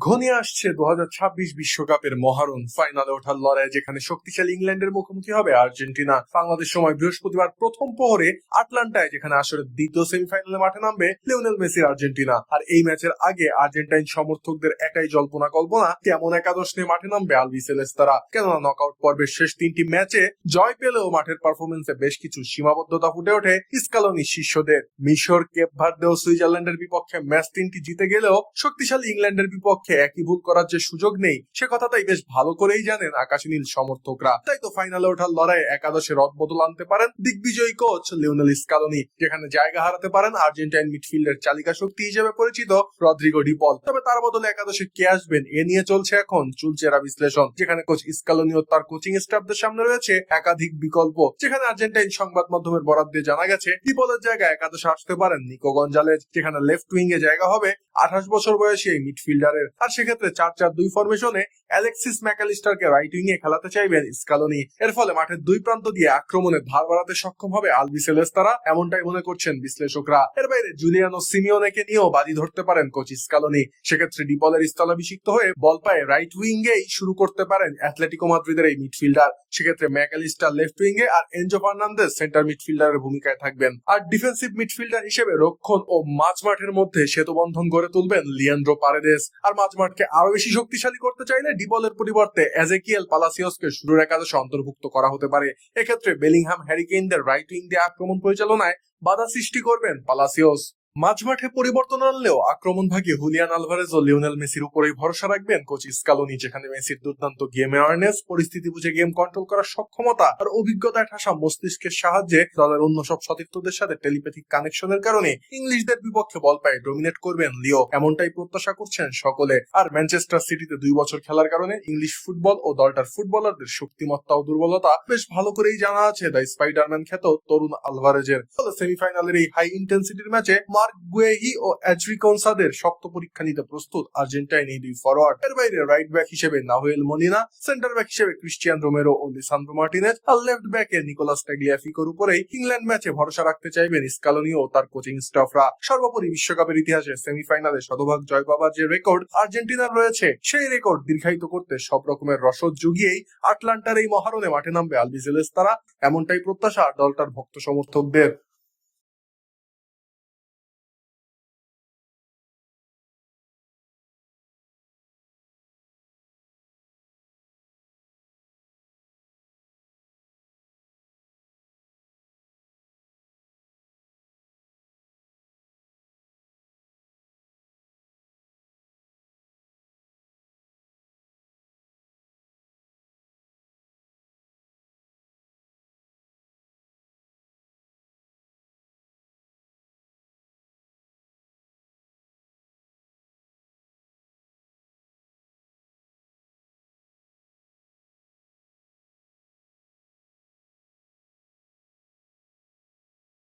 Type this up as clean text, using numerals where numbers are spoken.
ঘনিয়ে আসছে 2026 বিশ্বকাপের মহারণ ফাইনালে ওঠার লড়াই, যেখানে শক্তিশালী ইংল্যান্ডের মুখোমুখি হবে আর্জেন্টিনা। বাংলাদেশ সময় বৃহস্পতিবার প্রথম প্রহরে আটলান্টায়, যেখানে আসলে দ্বিতীয় সেমিফাইনালে মাঠে নামবে লিওনেল মেসির আর্জেন্টিনা। আর এই ম্যাচের আগে আর্জেন্টাইন সমর্থকদের একাই জল্পনা কল্পনা, কেমন একাদশ নিয়ে মাঠে নামবে আলবিসেলেস্তারা। কেননা নকআউট পর্বের শেষ তিনটি ম্যাচে জয় পেলেও মাঠের পারফরমেন্সে বেশ কিছু সীমাবদ্ধতা ফুটে ওঠে স্কালোনি শিষ্যদের। মিশর, কেপ ভার্দে ও সুইজারল্যান্ডের বিপক্ষে ম্যাচ তিনটি জিতে গেলেও শক্তিশালী ইংল্যান্ডের বিপক্ষে একই ভুল করার যে সুযোগ নেই, সে কথাটাই বেশ ভালো করেই জানেন আকাশী নীল সমর্থকরা। তাই তো ফাইনালে ওঠার লড়াইয়ে একাদশে রদবদল আনতে পারেন দিগ্বিজয়ী কোচ লিওনেল স্কালোনি, যেখানে জায়গা হারাতে পারেন আর্জেন্টাইন মিডফিল্ডের চালিকা শক্তি হিসেবে পরিচিত রদ্রিগো ডি পল। তবে তার বদলে একাদশে কে আসবেন, এ নিয়ে চলছে এখন চুলচেরা বিশ্লেষণ, যেখানে কোচ স্কালোনি ও তার কোচিং স্টাফদের সামনে রয়েছে একাধিক বিকল্প। যেখানে আর্জেন্টাইন সংবাদ মাধ্যমের বরাত দিয়ে জানা গেছে ডি পলের জায়গায় একাদশে আসতে পারেন নিকো গঞ্জালেজ, যেখানে লেফট উইং এ জায়গা হবে 28 বছর বয়সী এই মিডফিল্ডারের। আর সেক্ষেত্রে 4-4-2 ফরমেশনে অ্যালেক্সিস ম্যাকালিস্টারকে রাইট উইং এ খেলাতে চাইবেন স্কালোনি। এর ফলে মাঠের দুই প্রান্ত দিয়ে আক্রমণে ধার বাড়াতে সক্ষম হবে আলবিসেলেস্তারা, এমনটাই মনে করছেন বিশ্লেষকরা। এর বাইরে জুলিয়ানো সিমিওনেকে নিয়েও বাজি ধরতে পারেন কোচ স্কালোনি। সেক্ষেত্রে ডিপলের স্থলাভিষিক্ত হয়ে বল পায়ে রাইট উইং এই শুরু করতে পারেন অ্যাথলেটিকো মাদ্রিদের এই মিডফিল্ডার। সেক্ষেত্রে ম্যাকালিস্টার লেফট উইং এ আর এনজো ফার্নান্দেজ সেন্টার মিডফিল্ডারের ভূমিকায় থাকবেন। আর ডিফেন্সিভ মিডফিল্ডার হিসেবে রক্ষণ ও মাঝমাঠের মধ্যে সেতুবন্ধন গড়ে তুলবেন লিয়ান্ড্রো পারেদেস। আর মাঝমাঠকে আরো বেশি শক্তিশালী করতে চাইলে ডিপলের পরিবর্তে এজেকিয়েল পালাসিওসকে শুরুর একাদশে অন্তর্ভুক্ত করা হতে পারে। এক্ষেত্রে বেলিংহাম, হ্যারি কেইনদের রাইট উইং দিয়ে আক্রমণ পরিচালনায় বাধা সৃষ্টি করবেন পালাসিওস। মাঝমাঠে পরিবর্তন আনলেও আক্রমণভাগী হুলিয়ান আলভারেজ ও লিওনেল মেসির উপরেই ভরসা রাখবেন কোচ স্কালোনি, যেখানে মেসির দুর্দান্ত গেম অ্যাওয়ারনেস, পরিস্থিতি বুঝে গেম কন্ট্রোল করার সক্ষমতা আর অভিজ্ঞতায় ঠাসা মস্তিষ্কের সাহায্যে দলের অন্য সব সতীর্থদের সাথে টেলিপ্যাথিক কানেকশনের কারণে ইংলিশদের বিপক্ষে বল পায়ে ডমিনেট করবেন লিও, এমনটাই প্রত্যাশা করছেন সকলে। আর ম্যানচেস্টার সিটিতে 2 বছর খেলার কারণে ইংলিশ ফুটবল ও দলটার ফুটবলারদের শক্তিমত্তা ও দুর্বলতা বেশ ভালো করেই জানা আছে দ্য স্পাইডারম্যান খ্যাত তরুণ আলভারেজের। ফলে সেমিফাইনালের এই হাই ইন্টেন্সিটির ম্যাচে মার্ক গুয়েহি ও এড্রি কনসাদের শক্ত পরীক্ষা নিতে প্রস্তুত আর্জেন্টাইন এই দুই ফরওয়ার্ড। এর বাইরে রাইট ব্যাক হিসেবে নাহুয়েল মলিনা, সেন্টার ব্যাক হিসেবে ক্রিস্টিয়ান রোমেরো ও লিসান্দ্রো মার্টিনেজ, আর লেফট ব্যাকে নিকোলাস টাগলিয়াফিকোর উপরেই ইংল্যান্ড ম্যাচে ভরসা রাখতে চাইবেন স্কালোনি ও তার কোচিং স্টাফরা। সর্বোপরি বিশ্বকাপের ইতিহাসে সেমিফাইনালে শতভাগ জয় পাবার যে রেকর্ড আর্জেন্টিনার রয়েছে, সেই রেকর্ড দীর্ঘায়িত করতে সব রকমের রসদ জুগিয়েই আটলান্টার এই মহারণে মাঠে নামবে আলবিসেলেস্তারা, এমনটাই প্রত্যাশা দলটার ভক্ত সমর্থকদের।